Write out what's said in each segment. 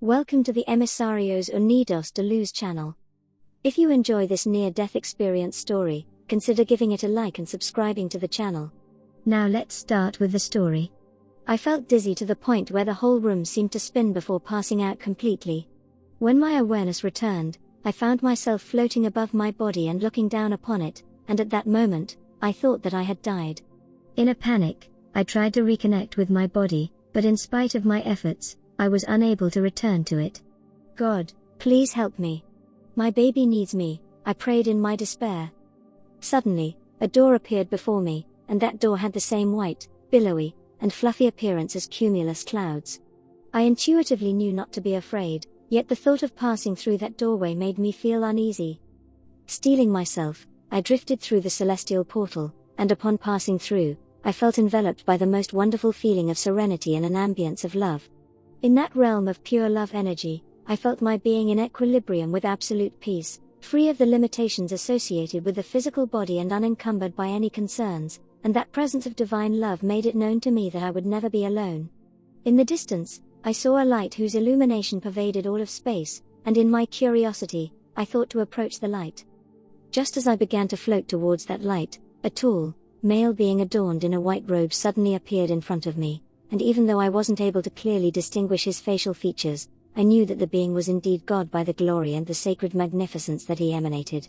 Welcome to the Emisarios Unidos de Luz channel. If you enjoy this near-death experience story, consider giving it a like and subscribing to the channel. Now let's start with the story. I felt dizzy to the point where the whole room seemed to spin before passing out completely. When my awareness returned, I found myself floating above my body and looking down upon it, and at that moment, I thought that I had died. In a panic, I tried to reconnect with my body, but in spite of my efforts, I was unable to return to it. God, please help me. My baby needs me, I prayed in my despair. Suddenly, a door appeared before me, and that door had the same white, billowy, and fluffy appearance as cumulus clouds. I intuitively knew not to be afraid, yet the thought of passing through that doorway made me feel uneasy. Steeling myself, I drifted through the celestial portal, and upon passing through, I felt enveloped by the most wonderful feeling of serenity and an ambience of love. In that realm of pure love energy, I felt my being in equilibrium with absolute peace, free of the limitations associated with the physical body and unencumbered by any concerns, and that presence of divine love made it known to me that I would never be alone. In the distance, I saw a light whose illumination pervaded all of space, and in my curiosity, I thought to approach the light. Just as I began to float towards that light, a tall, male being adorned in a white robe suddenly appeared in front of me, and even though I wasn't able to clearly distinguish his facial features, I knew that the being was indeed God by the glory and the sacred magnificence that he emanated.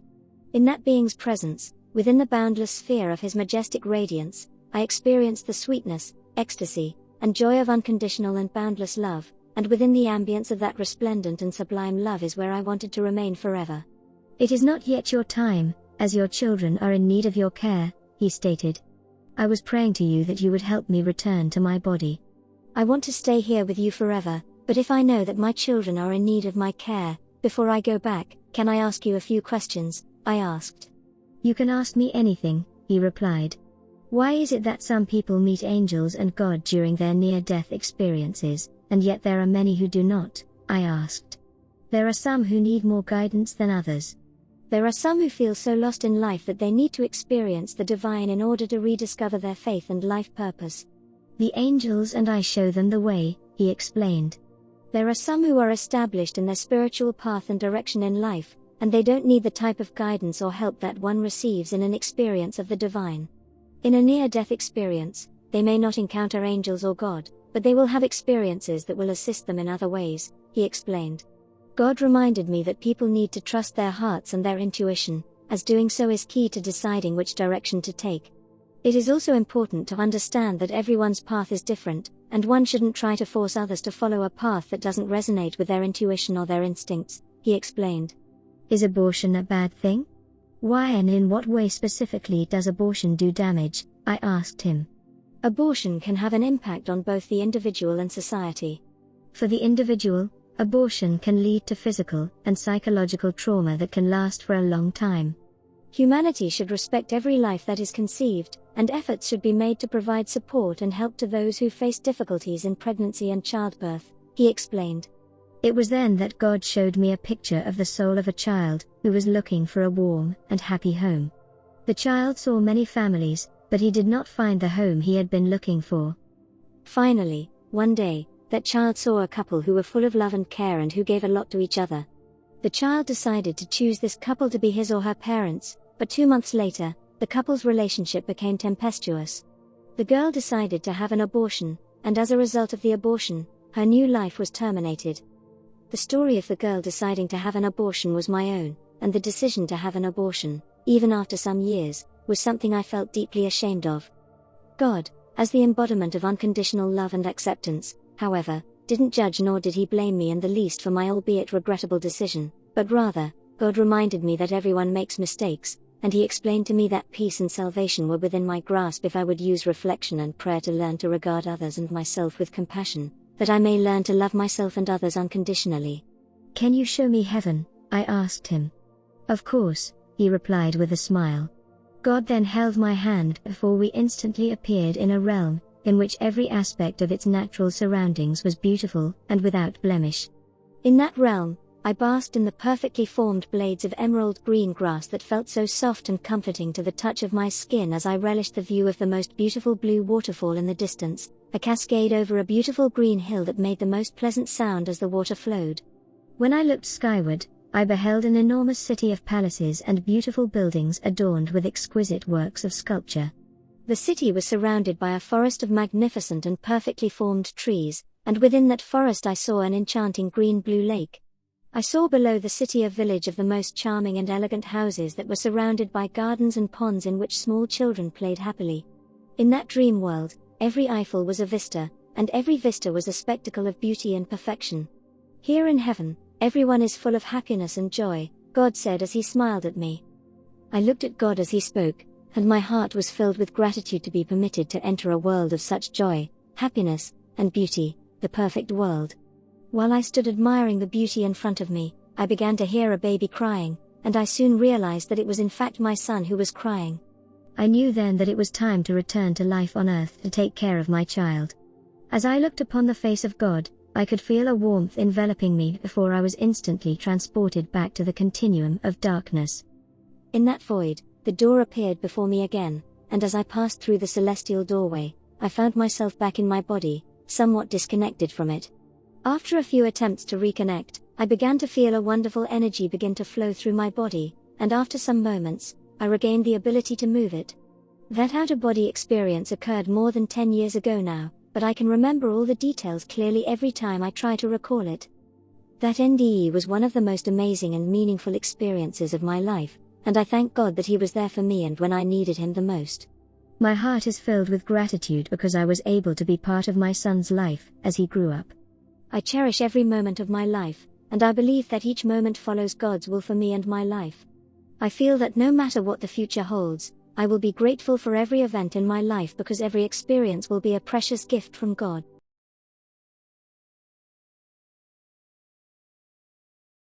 In that being's presence, within the boundless sphere of his majestic radiance, I experienced the sweetness, ecstasy, and joy of unconditional and boundless love, and within the ambience of that resplendent and sublime love is where I wanted to remain forever. It is not yet your time, as your children are in need of your care, he stated. I was praying to you that you would help me return to my body. I want to stay here with you forever, but if I know that my children are in need of my care, before I go back, can I ask you a few questions? I asked. You can ask me anything, he replied. Why is it that some people meet angels and God during their near-death experiences, and yet there are many who do not? I asked. There are some who need more guidance than others. There are some who feel so lost in life that they need to experience the divine in order to rediscover their faith and life purpose. The angels and I show them the way, he explained. There are some who are established in their spiritual path and direction in life, and they don't need the type of guidance or help that one receives in an experience of the divine. In a near-death experience, they may not encounter angels or God, but they will have experiences that will assist them in other ways, he explained. God reminded me that people need to trust their hearts and their intuition, as doing so is key to deciding which direction to take. It is also important to understand that everyone's path is different, and one shouldn't try to force others to follow a path that doesn't resonate with their intuition or their instincts, he explained. Is abortion a bad thing? Why and in what way specifically does abortion do damage? I asked him. Abortion can have an impact on both the individual and society. For the individual, abortion can lead to physical and psychological trauma that can last for a long time. Humanity should respect every life that is conceived, and efforts should be made to provide support and help to those who face difficulties in pregnancy and childbirth, he explained. It was then that God showed me a picture of the soul of a child who was looking for a warm and happy home. The child saw many families, but he did not find the home he had been looking for. Finally, one day, that child saw a couple who were full of love and care and who gave a lot to each other. The child decided to choose this couple to be his or her parents, but 2 months later, the couple's relationship became tempestuous. The girl decided to have an abortion, and as a result of the abortion, her new life was terminated. The story of the girl deciding to have an abortion was my own, and the decision to have an abortion, even after some years, was something I felt deeply ashamed of. God, as the embodiment of unconditional love and acceptance, however, didn't judge nor did he blame me in the least for my albeit regrettable decision, but rather, God reminded me that everyone makes mistakes, and he explained to me that peace and salvation were within my grasp if I would use reflection and prayer to learn to regard others and myself with compassion, that I may learn to love myself and others unconditionally. Can you show me heaven? I asked him. Of course, he replied with a smile. God then held my hand before we instantly appeared in a realm in which every aspect of its natural surroundings was beautiful and without blemish. In that realm, I basked in the perfectly formed blades of emerald green grass that felt so soft and comforting to the touch of my skin as I relished the view of the most beautiful blue waterfall in the distance, a cascade over a beautiful green hill that made the most pleasant sound as the water flowed. When I looked skyward, I beheld an enormous city of palaces and beautiful buildings adorned with exquisite works of sculpture. The city was surrounded by a forest of magnificent and perfectly formed trees, and within that forest I saw an enchanting green-blue lake. I saw below the city a village of the most charming and elegant houses that were surrounded by gardens and ponds in which small children played happily. In that dream world, every Eiffel was a vista, and every vista was a spectacle of beauty and perfection. Here in heaven, everyone is full of happiness and joy, God said as he smiled at me. I looked at God as he spoke, and my heart was filled with gratitude to be permitted to enter a world of such joy, happiness, and beauty, the perfect world. While I stood admiring the beauty in front of me, I began to hear a baby crying, and I soon realized that it was in fact my son who was crying. I knew then that it was time to return to life on earth to take care of my child. As I looked upon the face of God, I could feel a warmth enveloping me before I was instantly transported back to the continuum of darkness. In that void, the door appeared before me again, and as I passed through the celestial doorway, I found myself back in my body, somewhat disconnected from it. After a few attempts to reconnect, I began to feel a wonderful energy begin to flow through my body, and after some moments, I regained the ability to move it. That out-of-body experience occurred more than 10 years ago now, but I can remember all the details clearly every time I try to recall it. That NDE was one of the most amazing and meaningful experiences of my life, and I thank God that He was there for me and when I needed Him the most. My heart is filled with gratitude because I was able to be part of my son's life as he grew up. I cherish every moment of my life, and I believe that each moment follows God's will for me and my life. I feel that no matter what the future holds, I will be grateful for every event in my life because every experience will be a precious gift from God.